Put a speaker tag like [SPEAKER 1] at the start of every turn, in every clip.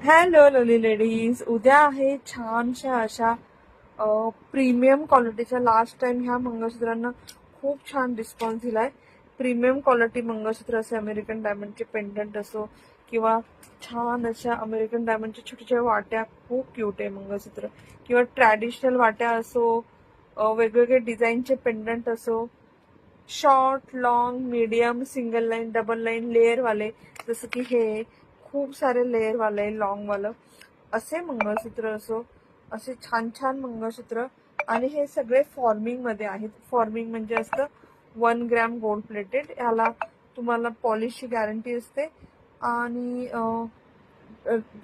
[SPEAKER 1] Hello लोली ladies, उद्या आहे छानशा अशा प्रीमियम क्वालिटीच्या. लास्ट टाइम ह्या मंगळसूत्रांना खूप छान रिस्पॉन्स दिलाय. प्रीमियम क्वालिटी मंगळसूत्र असे अमेरिकन डायमंडचे पेंडंट असो किंवा छान अशा अमेरिकन डायमंडच्या छोट्या छोट्या वाट्या, खूप क्यूट आहे मंगळसूत्र. किंवा ट्रॅडिशनल वाट्या असो, वेगवेगळे डिझाईनचे पेंडंट असो, short, long, medium, single line, double line, layer वाले, जसं की हे खूप सारे लेअर वाले लॉंग वालं असे मंगळसूत्र असो, असे छान छान मंगळसूत्र. आणि हे सगळे फॉर्मिंग मध्ये आहेत. फॉर्मिंग म्हणजे असतं 1 ग्रॅम गोल्ड प्लेटेड. ह्याला तुम्हाला पॉलिशची गॅरंटी असते. आणि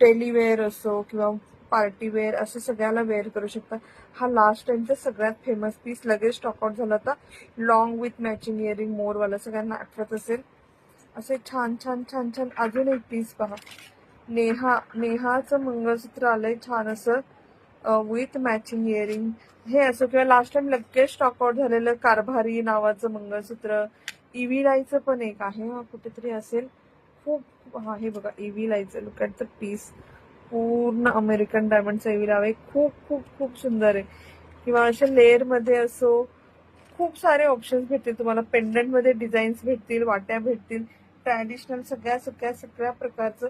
[SPEAKER 1] डेली वेअर असो किंवा पार्टी वेअर असं सगळ्याला वेअर करू शकता. हा लास्ट टाइमचा सगळ्यात फेमस पीस लगेच स्टॉकआउट झाला होता. लॉंग विथ मॅचिंग इयरिंग मोर वाला सगळ्यांना आठवत असेल. असे छान छान छान छान अजून एक पीस पहा. नेहाचं मंगळसूत्र आलंय छान असं विथ मॅचिंग इयरिंग. हे असं किंवा लास्ट टाइम लगेच स्टॉकआउट झालेलं कारभारी नावाचं मंगळसूत्र. इव्हीलाईचं पण एक आहे, हा कुठेतरी असेल. खूप हा हे बघा इव्हीलाईचं. Look at the piece. पूर्ण अमेरिकन डायमंडचा इव्हीला आहे. खूप खूप खूप सुंदर आहे. किंवा अशा लेअर मध्ये असो, खूप सारे ऑप्शन्स भेटतील तुम्हाला. पेंडंट मध्ये डिझाईन्स भेटतील, वाट्या भेटतील, ट्रॅडिशनल सगळ्या सगळ्या सगळ्या प्रकारचं